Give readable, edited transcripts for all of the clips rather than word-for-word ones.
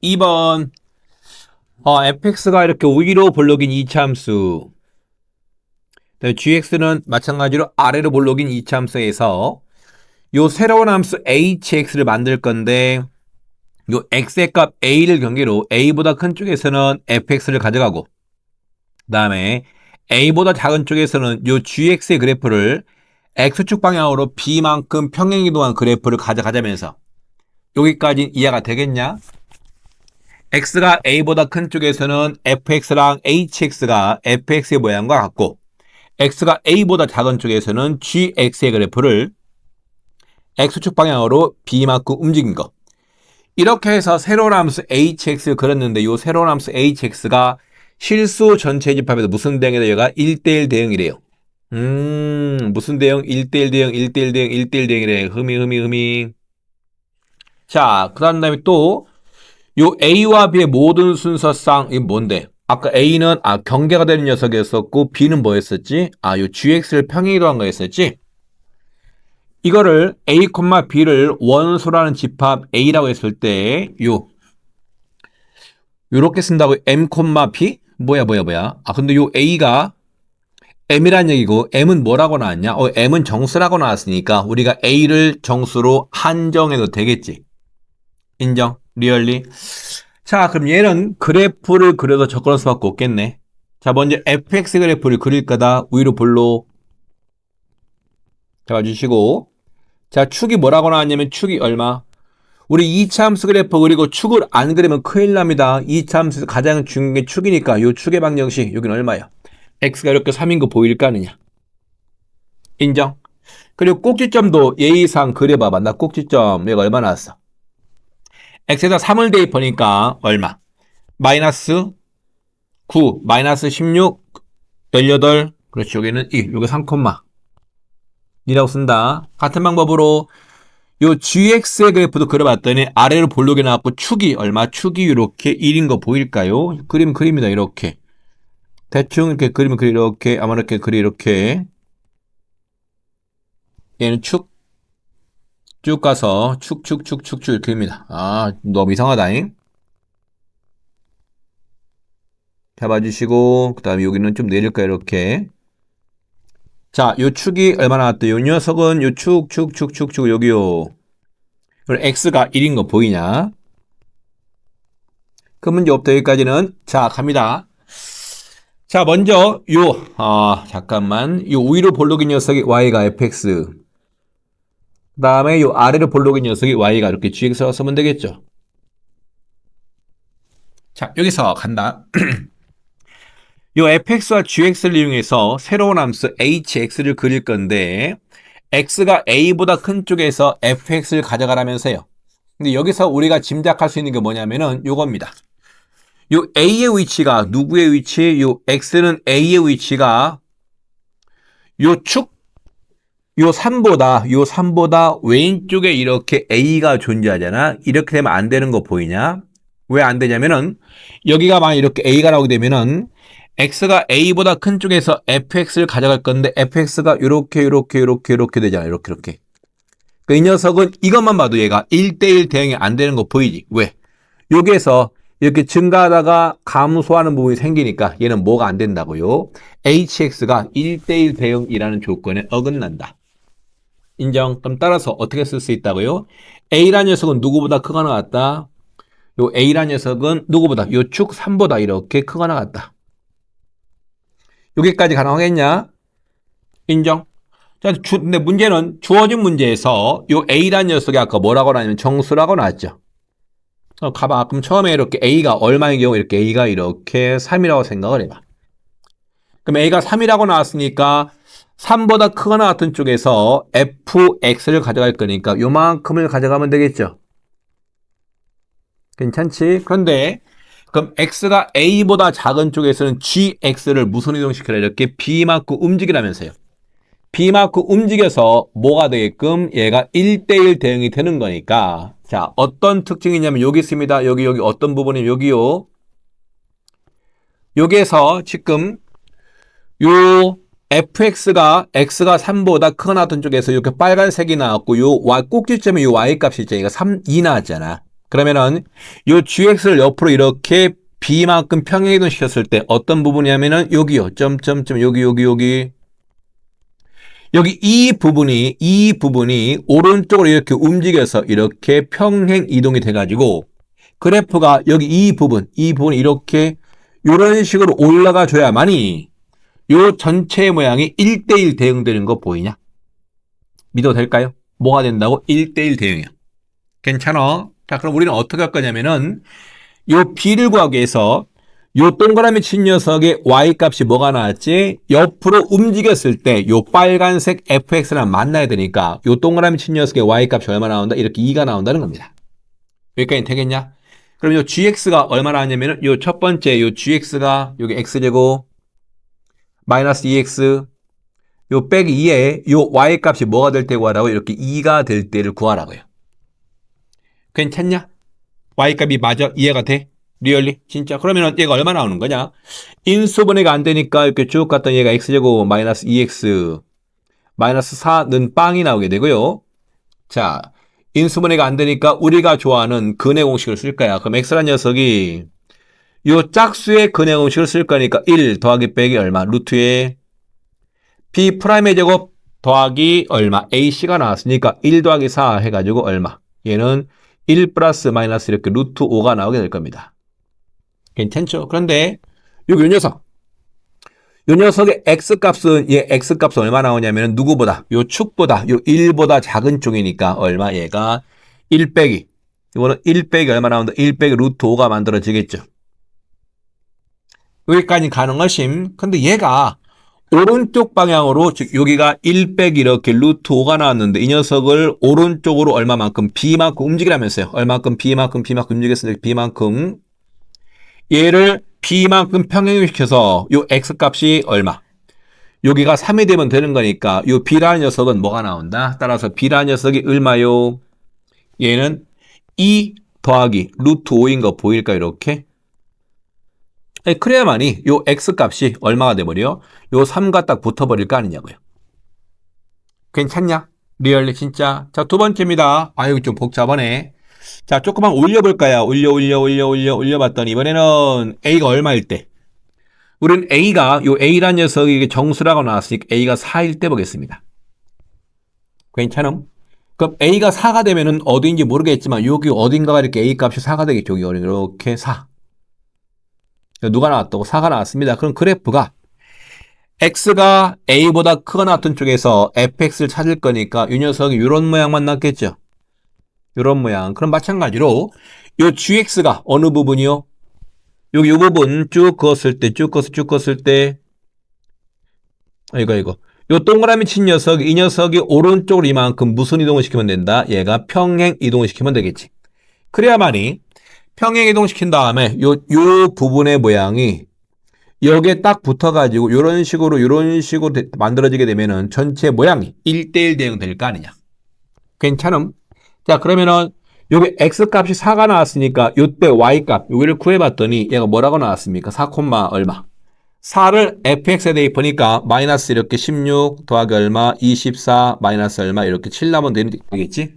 2번. fx가 이렇게 위로 볼록인 이차함수. gx는 마찬가지로 아래로 볼록인 이차함수에서 요 새로운 함수 hx를 만들 건데 요 x의 값 a를 경계로 a보다 큰 쪽에서는 fx를 가져가고 그 다음에 a보다 작은 쪽에서는 요 gx의 그래프를 x축 방향으로 b만큼 평행이동한 그래프를 가져가자면서 여기까지 이해가 되겠냐? x가 a보다 큰 쪽에서는 fx랑 hx가 fx의 모양과 같고 x가 a보다 작은 쪽에서는 gx의 그래프를 x축 방향으로 b만큼 움직인 거. 이렇게 해서 새로운 함수 hx를 그렸는데 이 새로운 함수 hx가 실수 전체 집합에서 무슨 대응이 되어가 1대1 대응이래요. 무슨 대응? 1대1 대응, 1대1 대응, 1대1 대응이래. 흠이. 자, 그 다음에 또 요 A와 B의 모든 순서상 이 뭔데? 아까 A는 경계가 되는 녀석이었었고 B는 뭐였었지? 요 GX를 평행이동한 거였었지? 이거를 A, B를 원소라는 집합 A라고 했을 때 요렇게 쓴다고 M, B? 뭐야. 근데 요 A가 M이란 얘기고 M은 뭐라고 나왔냐? M은 정수라고 나왔으니까 우리가 A를 정수로 한정해도 되겠지. 인정? 리얼리? 자, 그럼 얘는 그래프를 그려서 접근할 수밖에 없겠네. 자, 먼저 fx 그래프를 그릴 거다. 위로 볼록 잡아주시고. 자, 축이 뭐라고 나왔냐면 축이 얼마? 우리 2차 함수 그래프 그리고 축을 안 그리면 큰일 납니다. 2차 함수에서 가장 중요한 게 축이니까 요 축의 방정식 여기는 얼마야? x가 이렇게 3인 거 보일까 하느냐? 인정? 그리고 꼭지점도 예의상 그려봐봐. 나 꼭지점 얘가 얼마 나왔어? x에다 3을 대입하니까 얼마? 마이너스 9, 마이너스 16, 18, 그렇지, 여기는 2, 여기 3, 이라고 쓴다. 같은 방법으로 요 gx의 그래프도 그려봤더니 아래로 볼록이 나왔고 축이 얼마? 축이 이렇게 1인 거 보일까요? 그림이다, 이렇게. 대충 이렇게 그리면 이렇게, 아마 이렇게 이렇게. 얘는 축. 쭉 가서 축 이렇게 그립니다. 너무 이상하다잉. 잡아주시고 그 다음에 여기는 좀 내릴까요? 이렇게. 자, 요 축이 얼마 나왔대? 요 녀석은 요 축 여기요. 그럼 x가 1인 거 보이냐? 그 문제 없다. 여기까지는. 자, 갑니다. 자, 먼저 잠깐만. 요 위로 볼록인 녀석이 y가 fx. 그 다음에 요 아래로 볼록인 녀석이 y가 이렇게 gx라고 쓰면 되겠죠. 자, 여기서 간다. 요 fx와 gx를 이용해서 새로운 함수 hx를 그릴 건데 x가 a보다 큰 쪽에서 fx를 가져가라면서요. 근데 여기서 우리가 짐작할 수 있는 게 뭐냐면은 요겁니다. 요 a의 위치가 누구의 위치? 요 x는 a의 위치가 요 3보다 왼쪽에 이렇게 a가 존재하잖아. 이렇게 되면 안 되는 거 보이냐? 왜 안 되냐면은 여기가 만약 이렇게 a가 나오게 되면은 x가 a보다 큰 쪽에서 fx를 가져갈 건데 fx가 이렇게 되잖아. 이렇게. 이 녀석은 이것만 봐도 얘가 1대1 대응이 안 되는 거 보이지? 왜? 여기에서 이렇게 증가하다가 감소하는 부분이 생기니까 얘는 뭐가 안 된다고요? hx가 1대1 대응이라는 조건에 어긋난다. 인정? 그럼 따라서 어떻게 쓸 수 있다고요? a라는 녀석은 누구보다 크거나 같다? 요 a라는 녀석은 누구보다? 요 축 3보다 이렇게 크거나 같다. 여기까지 가능하겠냐? 인정? 자, 근데 문제는 주어진 문제에서 요 a라는 녀석이 아까 뭐라고 나왔냐면 정수라고 나왔죠. 가봐. 그럼 처음에 이렇게 a가 얼마인 경우 이렇게 a가 이렇게 3이라고 생각을 해봐. 그럼 a가 3이라고 나왔으니까 3보다 크거나 같은 쪽에서 fx를 가져갈 거니까 요만큼을 가져가면 되겠죠. 괜찮지? 그런데 그럼 x가 a보다 작은 쪽에서는 gx를 무슨 이동시켜라? 이렇게 b만큼 움직이라면서요. b만큼 움직여서 뭐가 되게끔 얘가 1대1 대응이 되는 거니까 자, 어떤 특징이냐면 여기 있습니다. 여기 어떤 부분이 여기요. 여기에서 지금 요 fx가 x가 3보다 크거나 같은 쪽에서 이렇게 빨간색이 나왔고 요 y 꼭지점에 요 y 값이 있잖아. 얘가 3, 2 나왔잖아. 그러면은 요 gx를 옆으로 이렇게 b만큼 평행이동 시켰을 때 어떤 부분이냐면은 여기요. 점점점 여기 여기 이 부분이 오른쪽으로 이렇게 움직여서 이렇게 평행 이동이 돼가지고 그래프가 여기 이 부분이 이렇게 이런 식으로 올라가 줘야만이 요 전체 모양이 1대1 대응되는 거 보이냐? 믿어도 될까요? 뭐가 된다고? 1대1 대응이야. 괜찮아? 자, 그럼 우리는 어떻게 할 거냐면은 요 b를 구하기 위해서 요 동그라미 친 녀석의 y값이 뭐가 나왔지? 옆으로 움직였을 때 요 빨간색 fx랑 만나야 되니까 요 동그라미 친 녀석의 y값이 얼마 나온다? 이렇게 2가 나온다는 겁니다. 여기까지 되겠냐? 그럼 요 gx가 얼마 나왔냐면은 요 첫 번째 요 gx가 여기 x제곱 마이너스 2x 요 빼기 2에 요 y값이 뭐가 될 때 구하라고? 이렇게 2가 될 때를 구하라고요. 괜찮냐? y값이 맞아? 이해가 돼? 리얼리? 진짜? 그러면 얘가 얼마 나오는 거냐? 인수분해가 안 되니까 이렇게 쭉 갔던 얘가 x제곱 마이너스 2x 마이너스 4는 빵이 나오게 되고요. 자, 인수분해가 안 되니까 우리가 좋아하는 근해 공식을 쓸 거야. 그럼 x라는 녀석이 요 짝수의 근해 공식을 쓸 거니까 1 더하기 빼기 얼마? 루트에 b 프라임의 제곱 더하기 얼마? ac가 나왔으니까 1 더하기 4 해가지고 얼마? 얘는 1 플러스 마이너스 이렇게 루트 5가 나오게 될 겁니다. 괜찮죠? 그런데 요 녀석의 x값은 얘 x값은 얼마 나오냐면 누구보다 요 축보다 요 1보다 작은 쪽이니까 얼마? 얘가 1 빼기 이거는 1 빼기 얼마 나온다? 1 빼기 루트 5가 만들어지겠죠. 여기까지 가능하심. 근데 얘가 오른쪽 방향으로 즉 여기가 1 빼기 이렇게 루트 5가 나왔는데 이 녀석을 오른쪽으로 얼마만큼? b만큼 움직이라면서요. 얼마만큼? b만큼 움직였으니까 b만큼 얘를 b만큼 평행시켜서 요 x값이 얼마? 여기가 3이 되면 되는 거니까 요 b라는 녀석은 뭐가 나온다? 따라서 b라는 녀석이 얼마요? 얘는 2 더하기 루트 5인 거 보일까 이렇게? 그래야만이 요 x값이 얼마가 돼버려? 요 3과 딱 붙어버릴 거 아니냐고요. 괜찮냐? 리얼리 진짜. 자, 두 번째입니다. 아유 좀 복잡하네. 자, 조금만 올려볼까요? 올려봤더니 이번에는 A가 얼마일 때? 우리는 요 A란 녀석이 정수라고 나왔으니까 A가 4일 때 보겠습니다. 괜찮음? 그럼 A가 4가 되면은 어디인지 모르겠지만 여기 어딘가가 이렇게 A 값이 4가 되겠죠. 여기 이렇게 4. 누가 나왔다고? 4가 나왔습니다. 그럼 그래프가 X가 A보다 크거나 같은 쪽에서 fx를 찾을 거니까 이 녀석이 이런 모양만 났겠죠. 이런 모양. 그럼 마찬가지로 요 gx가 어느 부분이요? 여기 요 부분 쭉 그었을 때 이거 요 동그라미 친 녀석 이 녀석이 오른쪽으로 이만큼 무슨 이동을 시키면 된다? 얘가 평행 이동을 시키면 되겠지. 그래야만이 평행 이동시킨 다음에 요 부분의 모양이 여기에 딱 붙어가지고 이런 식으로 만들어지게 되면은 전체 모양이 1대1 대응 될 거 아니냐. 괜찮음? 자, 그러면은 여기 x값이 4가 나왔으니까 요때 y값 여기를 구해봤더니 얘가 뭐라고 나왔습니까? 4, 얼마? 4를 fx에 대입하니까 마이너스 이렇게 16 더하기 얼마? 24 마이너스 얼마? 이렇게 7 나오면 되겠지?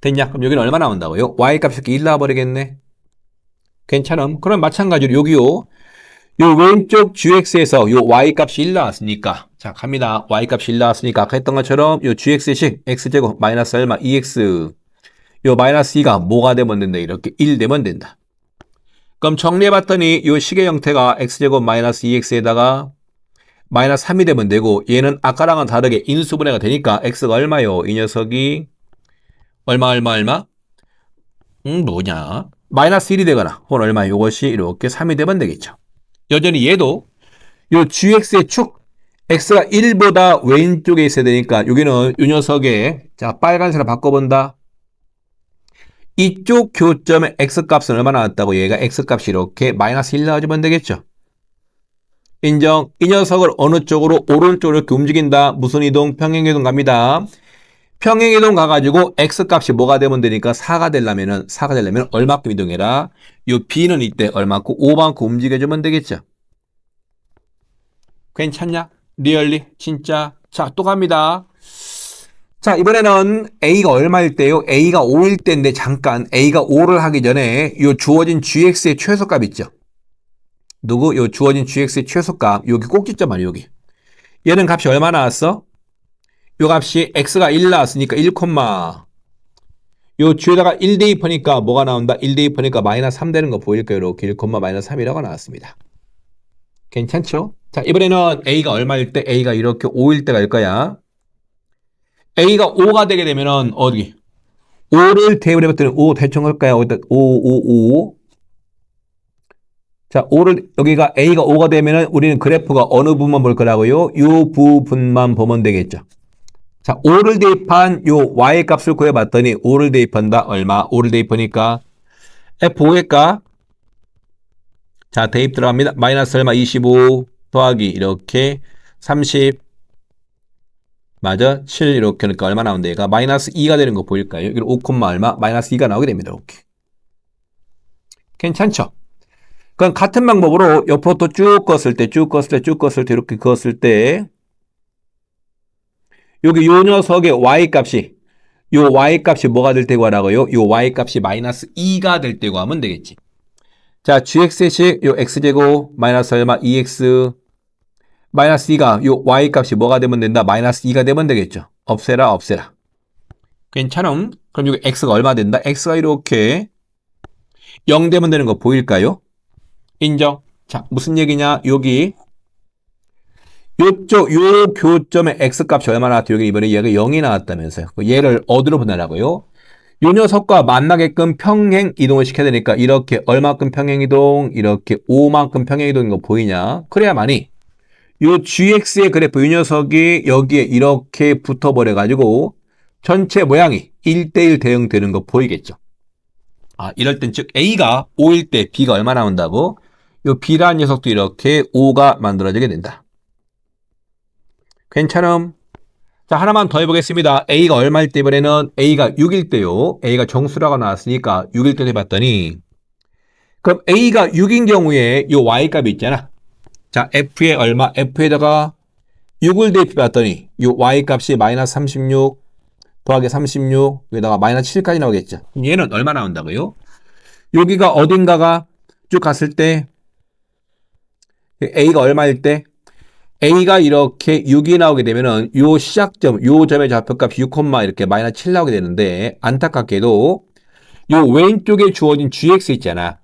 됐냐? 그럼 여기는 얼마 나온다고요? y값이 이렇게 1 나와버리겠네. 괜찮음? 그럼 마찬가지로 여기요. 요 왼쪽 gx에서 요 y값이 1 나왔으니까 자 갑니다. y값이 1 나왔으니까 아까 했던 것처럼 요 gx의 식 x제곱 마이너스 얼마 2x 요 마이너스 2가 뭐가 되면 된다? 이렇게 1 되면 된다. 그럼 정리해봤더니 요 식의 형태가 x제곱 마이너스 2x에다가 마이너스 3이 되면 되고 얘는 아까랑은 다르게 인수분해가 되니까 x가 얼마요? 이 녀석이 얼마? 뭐냐? 마이너스 1이 되거나 혹은 얼마? 요것이 이렇게 3이 되면 되겠죠. 여전히 얘도 요 gx의 축 x가 1보다 왼쪽에 있어야 되니까 여기는 이 녀석의 자 빨간색으로 바꿔본다. 이쪽 교점의 x값은 얼마 나왔다고? 얘가 x값이 이렇게 마이너스 1 나와주면 되겠죠. 인정. 이 녀석을 어느 쪽으로? 오른쪽으로 이렇게 움직인다. 무슨 이동? 평행이동 갑니다. 평행이동 가가지고 x값이 뭐가 되면 되니까 4가 되려면 얼마큼 이동해라? 요 b는 이때 얼마큼? 5만큼 움직여주면 되겠죠. 괜찮냐? 리얼리? 진짜? 자, 또 갑니다. 자, 이번에는 A가 얼마일 때요? A가 5일 때인데 잠깐 A가 5를 하기 전에 요 주어진 GX의 최소값 있죠? 누구? 요 주어진 GX의 최소값. 여기 꼭지점 아니에요, 여기. 얘는 값이 얼마 나왔어? 요 값이 X가 1 나왔으니까 1, 요 뒤에다가 1 대입하니까 뭐가 나온다? 1 대입하니까 마이너스 3 되는 거 보일까요? 이렇게 1, 마이너스 3이라고 나왔습니다. 괜찮죠? 자, 이번에는 A가 얼마일 때? A가 이렇게 5일 때가 일 거야. A가 5가 되게 되면은 어디? 5를 대입을 해봤더니 5 대충 할까요? 5. 자, 5를 여기가 A가 5가 되면은 우리는 그래프가 어느 부분만 볼 거라고요? 요 부분만 보면 되겠죠. 자, 5를 대입한 요 y 값을 구해봤더니 5를 대입한다. 얼마? 5를 대입하니까 F5의 값. 자, 대입 들어갑니다. 마이너스 얼마? 25 더하기 이렇게 30 맞아? 7 이렇게 하니까 얼마 나온다? 얘가 마이너스 2가 되는 거 보일까요? 여기 5, 얼마? 마이너스 2가 나오게 됩니다. 이렇게. 괜찮죠? 그럼 같은 방법으로 옆으로 또 쭉 껐을 때 이렇게 그었을 때 여기 요 녀석의 y값이 요 y값이 뭐가 될 때고 하라고요? 요 y값이 마이너스 2가 될 때고 하면 되겠지. 자, gx의 요 x제곱 마이너스 얼마? 2x 마이너스 2가 요 y값이 뭐가 되면 된다? 마이너스 2가 되면 되겠죠. 없애라. 괜찮음? 그럼 여기 x가 얼마 된다? x가 이렇게 0 되면 되는 거 보일까요? 인정. 자, 무슨 얘기냐? 여기 요쪽 요 교점의 x값이 얼마 나왔죠? 여기 이번에 얘가 0이 나왔다면서요. 얘를 어디로 보내라고요? 요 녀석과 만나게끔 평행 이동을 시켜야 되니까 이렇게 얼마큼 평행 이동? 이렇게 5만큼 평행 이동인 거 보이냐? 그래야만이 요 gx의 그래프 이 녀석이 여기에 이렇게 붙어버려 가지고 전체 모양이 1대1 대응되는 거 보이겠죠? 아, 이럴 땐 즉 A가 5일 때 B가 얼마 나온다고? 요 B라는 녀석도 이렇게 5가 만들어지게 된다. 괜찮음? 자, 하나만 더 해보겠습니다. A가 얼마일 때 이번에는 A가 6일 때요. A가 정수라고 나왔으니까 6일 때 해봤더니 그럼 A가 6인 경우에 요 Y값이 있잖아. 자, F에 얼마? F에다가 6을 대입해봤더니 요 Y값이 마이너스 36 더하기 36 여기다가 마이너스 7까지 나오겠죠. 그럼 얘는 얼마 나온다고요? 여기가 어딘가가 쭉 갔을 때 A가 얼마일 때? A가 이렇게 6이 나오게 되면은 요 시작점, 요 점의 좌표값이 6, 이렇게 마이너스 7 나오게 되는데 안타깝게도 요 왼쪽에 주어진 GX 있잖아.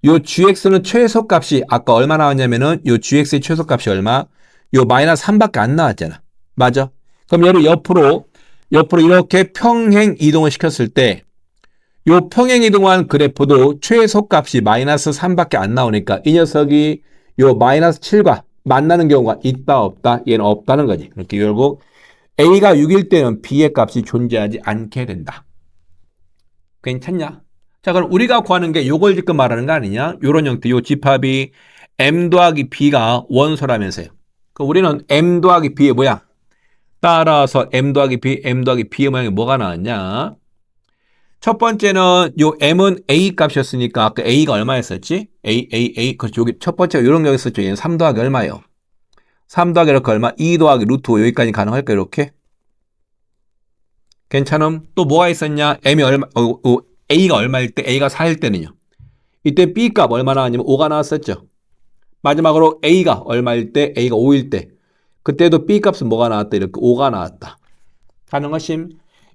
요 GX는 최소값이 아까 얼마 나왔냐면은 요 GX의 최소값이 얼마? 요 마이너스 3밖에 안 나왔잖아. 맞아? 그럼 얘를 옆으로 이렇게 평행 이동을 시켰을 때 요 평행 이동한 그래프도 최소값이 마이너스 3밖에 안 나오니까 이 녀석이 요 마이너스 7과 만나는 경우가 있다 없다? 얘는 없다는 거지. 그렇게 결국 A가 6일 때는 B의 값이 존재하지 않게 된다. 괜찮냐? 자, 그럼 우리가 구하는 게 요걸 지금 말하는 거 아니냐? 요런 형태, 요 집합이 M 더하기 B가 원소라면서요. 그럼 우리는 M 더하기 B의 모양. 따라서 M 더하기 B의 모양이 뭐가 나왔냐? 첫 번째는 요 M은 A 값이었으니까 아까 A가 얼마였었지? A. 그렇죠. 여기 첫 번째가 요런 거 있었죠. 얘는 3 더하기 얼마예요? 3 더하기 이렇게 얼마? 2 더하기 루트 5 여기까지 가능할까? 이렇게? 괜찮음? 또 뭐가 있었냐? A가 얼마일 때? A가 4일 때는요. 이때 B 값 얼마 나왔냐면 5가 나왔었죠. 마지막으로 A가 얼마일 때? A가 5일 때. 그때도 B 값은 뭐가 나왔다? 이렇게 5가 나왔다. 가능하심?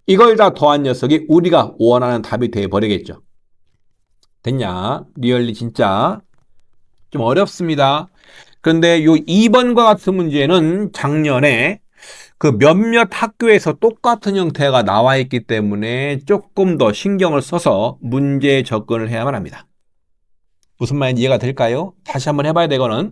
이걸 다 더한 녀석이 우리가 원하는 답이 돼버리겠죠. 됐냐? 리얼리 진짜 좀 어렵습니다. 그런데 요 2번과 같은 문제는 작년에 그 몇몇 학교에서 똑같은 형태가 나와 있기 때문에 조금 더 신경을 써서 문제 접근을 해야만 합니다. 무슨 말인지 이해가 될까요? 다시 한번 해봐야 되거는